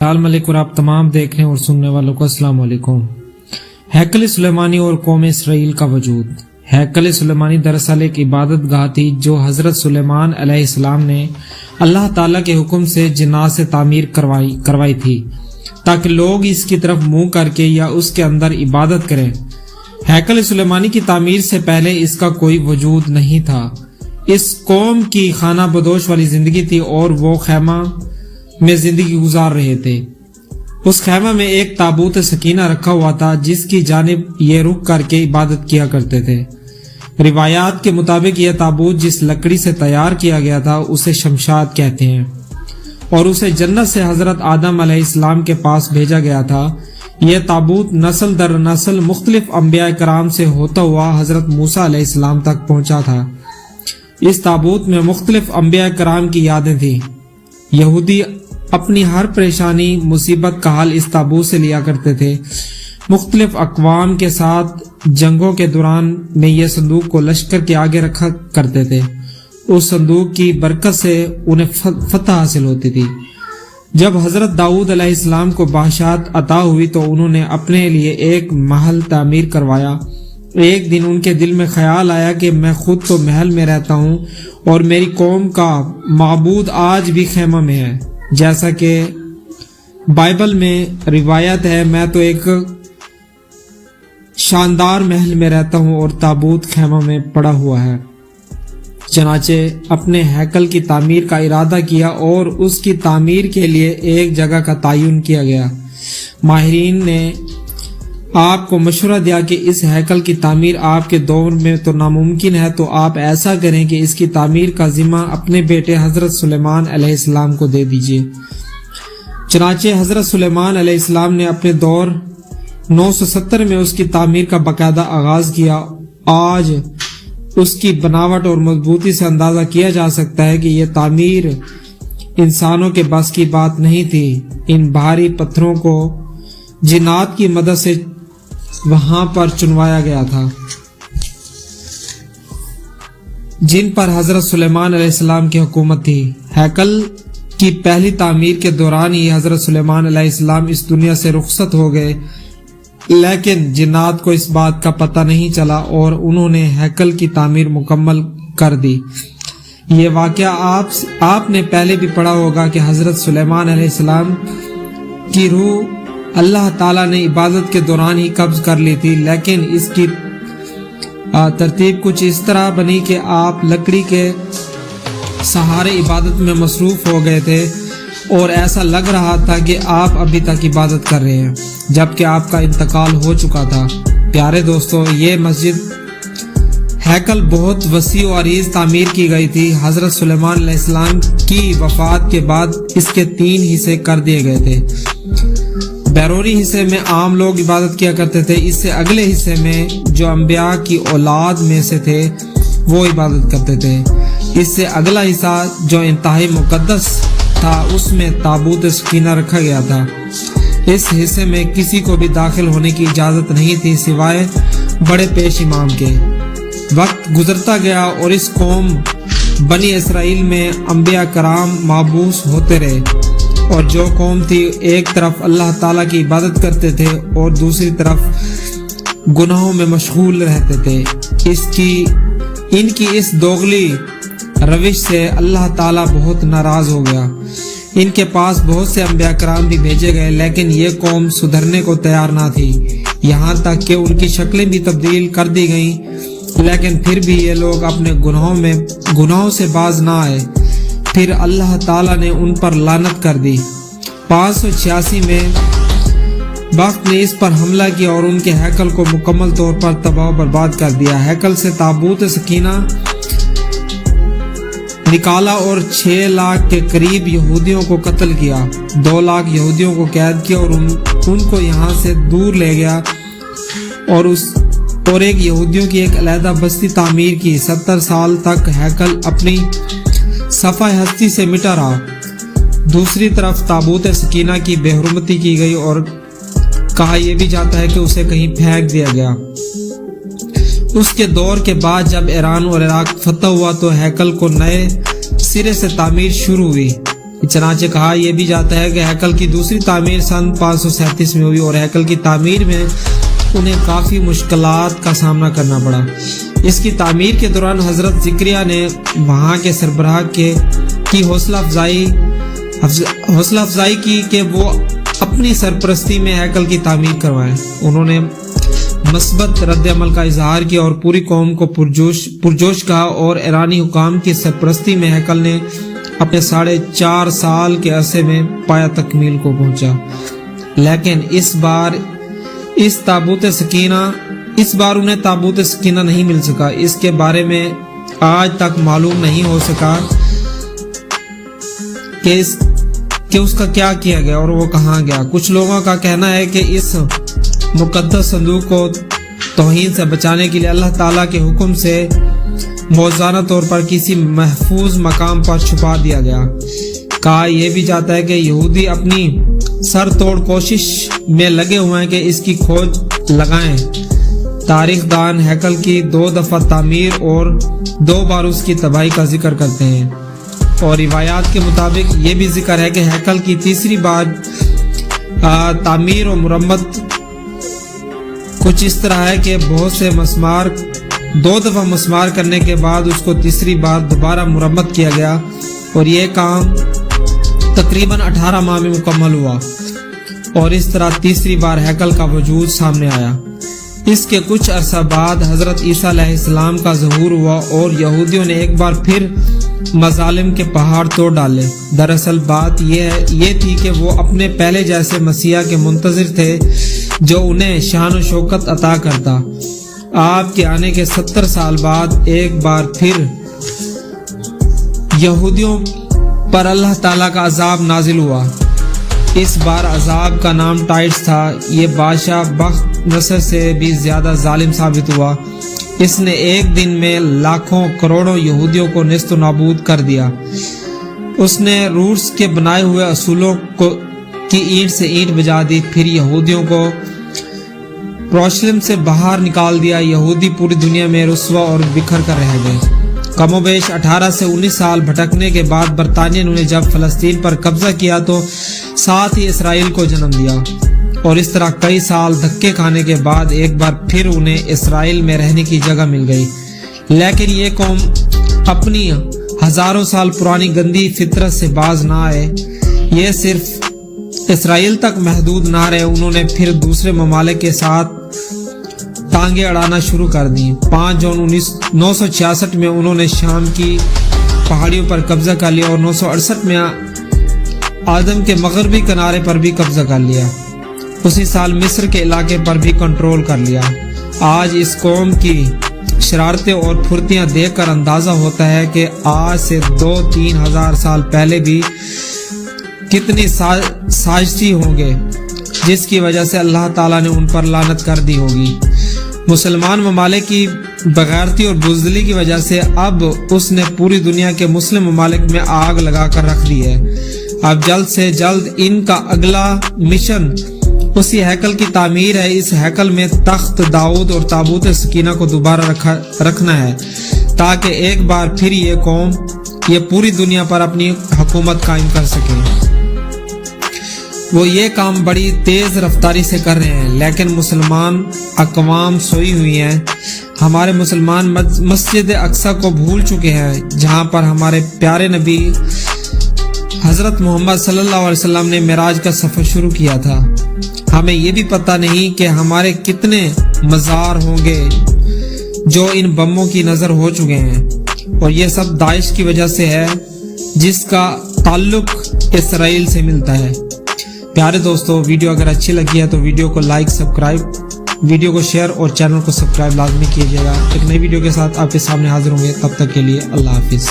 السلام علیکم اور آپ تمام دیکھنے اور سننے والوں کو السلام علیکم۔ ہیکل سلیمانی اور قوم اسرائیل کا وجود۔ ہیکل سلیمانی دراصل ایک عبادت گاہ تھی جو حضرت سلیمان علیہ السلام نے اللہ تعالیٰ کے حکم سے جنات سے تعمیر کروائی تھی تاکہ لوگ اس کی طرف منہ کر کے یا اس کے اندر عبادت کریں۔ ہیکل سلیمانی کی تعمیر سے پہلے اس کا کوئی وجود نہیں تھا۔ اس قوم کی خانہ بدوش والی زندگی تھی اور وہ خیمہ میں زندگی گزار رہے تھے۔ اس خیمہ میں ایک تابوت سکینہ رکھا ہوا تھا جس کی جانب یہ رخ کر کے عبادت کیا کرتے تھے۔ روایات کے مطابق یہ تابوت جس لکڑی سے تیار کیا گیا تھا اسے شمشاد کہتے ہیں اور اسے جنت سے حضرت آدم علیہ السلام کے پاس بھیجا گیا تھا۔ یہ تابوت نسل در نسل مختلف انبیاء کرام سے ہوتا ہوا حضرت موسیٰ علیہ السلام تک پہنچا تھا۔ اس تابوت میں مختلف انبیاء کرام کی یادیں تھیں۔ یہودی اپنی ہر پریشانی مصیبت کا حل اس تابوت سے لیا کرتے تھے۔ مختلف اقوام کے ساتھ جنگوں کے دوران میں یہ صندوق کو لشکر کے آگے رکھا کرتے تھے۔ اس صندوق کی برکت سے انہیں فتح حاصل ہوتی تھی۔ جب حضرت داؤد علیہ السلام کو بادشاہت عطا ہوئی تو انہوں نے اپنے لیے ایک محل تعمیر کروایا۔ ایک دن ان کے دل میں خیال آیا کہ میں خود تو محل میں رہتا ہوں اور میری قوم کا معبود آج بھی خیمہ میں ہے، جیسا کہ بائبل میں روایت ہے، میں تو ایک شاندار محل میں رہتا ہوں اور تابوت خیمہ میں پڑا ہوا ہے۔ چنانچہ اپنے ہیکل کی تعمیر کا ارادہ کیا اور اس کی تعمیر کے لیے ایک جگہ کا تعین کیا گیا۔ ماہرین نے آپ کو مشورہ دیا کہ اس ہیکل کی تعمیر آپ کے دور میں تو ناممکن ہے، تو آپ ایسا کریں کہ اس کی تعمیر کا ذمہ اپنے بیٹے حضرت سلیمان علیہ السلام کو دے دیجیے۔ چنانچہ حضرت سلیمان علیہ السلام نے اپنے دور 970 میں اس کی تعمیر کا باقاعدہ آغاز کیا۔ آج اس کی بناوٹ اور مضبوطی سے اندازہ کیا جا سکتا ہے کہ یہ تعمیر انسانوں کے بس کی بات نہیں تھی۔ ان بھاری پتھروں کو جنات کی مدد سے وہاں پر چنوایا گیا تھا جن پر حضرت سلیمان علیہ السلام کی حکومت تھی۔ ہیکل کی پہلی تعمیر کے دوران ہی حضرت سلیمان علیہ السلام اس دنیا سے رخصت ہو گئے، لیکن جنات کو اس بات کا پتہ نہیں چلا اور انہوں نے ہیکل کی تعمیر مکمل کر دی۔ یہ واقعہ آپ نے پہلے بھی پڑھا ہوگا کہ حضرت سلیمان علیہ السلام کی روح اللہ تعالیٰ نے عبادت کے دوران ہی قبض کر لی تھی، لیکن اس کی ترتیب کچھ اس طرح بنی کہ آپ لکڑی کے سہارے عبادت میں مصروف ہو گئے تھے اور ایسا لگ رہا تھا کہ آپ ابھی تک عبادت کر رہے ہیں جبکہ آپ کا انتقال ہو چکا تھا۔ پیارے دوستو، یہ مسجد ہیکل بہت وسیع و عریض تعمیر کی گئی تھی۔ حضرت سلیمان علیہ السلام کی وفات کے بعد اس کے 3 حصے کر دیے گئے تھے۔ بیرونی حصے میں عام لوگ عبادت کیا کرتے تھے، اس سے اگلے حصے میں جو انبیاء کی اولاد میں سے تھے وہ عبادت کرتے تھے۔ اس سے اگلا حصہ جو انتہائی مقدس تھا اس میں تابوت سکینہ رکھا گیا تھا۔ اس حصے میں کسی کو بھی داخل ہونے کی اجازت نہیں تھی سوائے بڑے پیش امام کے۔ وقت گزرتا گیا اور اس قوم بنی اسرائیل میں انبیاء کرام مابعوث ہوتے رہے، اور جو قوم تھی ایک طرف اللہ تعالیٰ کی عبادت کرتے تھے اور دوسری طرف گناہوں میں مشغول رہتے تھے۔ ان کی اس دوغلی روش سے اللہ تعالیٰ بہت ناراض ہو گیا۔ ان کے پاس بہت سے انبیاء کرام بھی بھیجے گئے، لیکن یہ قوم سدھرنے کو تیار نہ تھی، یہاں تک کہ ان کی شکلیں بھی تبدیل کر دی گئیں، لیکن پھر بھی یہ لوگ اپنے گناہوں سے باز نہ آئے۔ پھر اللہ تعالیٰ نے ان پر لعنت کر دی۔ 586 میں وقت نے اس پر حملہ کیا اور ان کے ہیکل کو مکمل طور پر تباہ و برباد کر دیا۔ ہیکل سے تابوت سکینہ نکالا اور 6 لاکھ کے قریب یہودیوں کو قتل کیا، 2 لاکھ یہودیوں کو قید کیا اور ان کو یہاں سے دور لے گیا اور ایک یہودیوں کی ایک علیحدہ بستی تعمیر کی۔ 70 سال تک ہیکل اپنی صفحہ ہستی سے مٹا رہا۔ دوسری طرف تابوت سکینہ کی بے حرمتی کی گئی اور کہا یہ بھی جاتا ہے کہ اسے کہیں پھینک دیا گیا۔ اس کے دور کے بعد جب ایران اور عراق فتح ہوا تو ہیکل کو نئے سرے سے تعمیر شروع ہوئی۔ چنانچہ کہا یہ بھی جاتا ہے کہ ہیکل کی دوسری تعمیر سن 537 میں ہوئی اور ہیکل کی تعمیر میں انہیں کافی مشکلات کا سامنا کرنا پڑا۔ اس کی تعمیر کے دوران حضرت زکریا نے وہاں کے سربراہ کی حوصلہ افزائی کی کہ وہ اپنی سرپرستی میں ہیکل کی تعمیر کروائیں۔ انہوں نے مثبت رد عمل کا اظہار کیا اور پوری قوم کو پرجوش کہا اور ایرانی حکام کی سرپرستی میں ہیکل نے اپنے 4.5 سال کے عرصے میں پایا تکمیل کو پہنچا۔ لیکن اس بار انہیں تابوت سکینہ نہیں مل سکا۔ اس کے بارے میں آج تک معلوم نہیں ہو سکا کہ اس کا کیا کیا گیا اور وہ کہاں گیا۔ کچھ لوگوں کا کہنا ہے کہ اس مقدس صندوق کو توہین سے بچانے کے لیے اللہ تعالیٰ کے حکم سے موزانہ طور پر کسی محفوظ مقام پر چھپا دیا گیا۔ کہا یہ بھی جاتا ہے کہ یہودی اپنی سر توڑ کوشش میں لگے ہوئے ہیں کہ اس کی کھوج لگائیں۔ تاریخ دان ہیکل کی 2 دفعہ تعمیر اور 2 بار اس کی تباہی کا ذکر کرتے ہیں، اور روایات کے مطابق یہ بھی ذکر ہے کہ ہیکل کی تیسری بار تعمیر اور مرمت کچھ اس طرح ہے کہ بہت سے 2 دفعہ مسمار کرنے کے بعد اس کو تیسری بار دوبارہ مرمت کیا گیا اور یہ کام تقریباً 18 ماہ میں مکمل ہوا، اور اس طرح تیسری بار ہیکل کا وجود سامنے آیا۔ اس کے کچھ عرصہ بعد حضرت عیسیٰ علیہ السلام کا ظہور ہوا اور یہودیوں نے ایک بار پھر مظالم کے پہاڑ توڑ ڈالے۔ دراصل بات یہ تھی کہ وہ اپنے پہلے جیسے مسیح کے منتظر تھے جو انہیں شان و شوکت عطا کرتا۔ آپ کے آنے کے 70 سال بعد ایک بار پھر یہودیوں پر اللہ تعالیٰ کا عذاب نازل ہوا۔ اس بار عذاب کا نام ٹائٹس تھا۔ یہ بادشاہ بخت نصر سے بھی زیادہ ظالم ثابت ہوا۔ اس نے ایک دن میں لاکھوں کروڑوں یہودیوں کو نیست و نابود کر دیا۔ اس نے روس کے بنائے ہوئے اصولوں کی اینٹ سے اینٹ بجا دی، پھر یہودیوں کو یروشلم سے باہر نکال دیا۔ یہودی پوری دنیا میں رسوا اور بکھر کر رہ گئے۔ کم و بیش 18 سے 19 سال بھٹکنے کے بعد برطانیہ نے جب فلسطین پر قبضہ کیا تو ساتھ ہی اسرائیل کو جنم دیا، اور اس طرح کئی سال دھکے کھانے کے بعد ایک بار پھر انہیں اسرائیل میں رہنے کی جگہ مل گئی۔ لیکن یہ قوم اپنی ہزاروں سال پرانی گندی فطرت سے باز نہ آئے۔ یہ صرف اسرائیل تک محدود نہ رہے، انہوں نے پھر دوسرے ممالک کے ساتھ ٹانگیں اڑانا شروع کر دیں۔ 5 جون 966 میں انہوں نے شام کی پہاڑیوں پر قبضہ کر لیا اور 968 میں آدم کے مغربی کنارے پر بھی قبضہ کر لیا۔ اسی سال مصر کے علاقے پر بھی کنٹرول کر لیا۔ آج اس قوم کی شرارتیں اور پھرتیاں دیکھ کر اندازہ ہوتا ہے کہ آج سے 2-3 ہزار سال پہلے بھی کتنی سازشی ہوں گے، جس کی وجہ سے اللہ تعالیٰ نے ان پر لعنت کر دی ہوگی۔ مسلمان ممالک کی بغیرتی اور بزدلی کی وجہ سے اب اس نے پوری دنیا کے مسلم ممالک میں آگ لگا کر رکھ دی ہے۔ اب جلد سے جلد ان کا اگلا مشن اسی ہیکل کی تعمیر ہے۔ اس ہیکل میں تخت داؤد اور تابوت سکینہ کو دوبارہ رکھنا ہے تاکہ ایک بار پھر یہ قوم یہ پوری دنیا پر اپنی حکومت قائم کر سکے۔ وہ یہ کام بڑی تیز رفتاری سے کر رہے ہیں، لیکن مسلمان اقوام سوئی ہوئی ہیں۔ ہمارے مسلمان مسجد اقصی کو بھول چکے ہیں، جہاں پر ہمارے پیارے نبی حضرت محمد صلی اللہ علیہ وسلم نے معراج کا سفر شروع کیا تھا۔ ہمیں یہ بھی پتہ نہیں کہ ہمارے کتنے مزار ہوں گے جو ان بموں کی نظر ہو چکے ہیں، اور یہ سب داعش کی وجہ سے ہے جس کا تعلق اسرائیل سے ملتا ہے۔ پیارے دوستو، ویڈیو اگر اچھی لگی ہے تو ویڈیو کو لائک، سبسکرائب، ویڈیو کو شیئر اور چینل کو سبسکرائب لازمی کیجیے گا۔ ایک نئی ویڈیو کے ساتھ آپ کے سامنے حاضر ہوں گے، تب تک کے لیے اللہ حافظ۔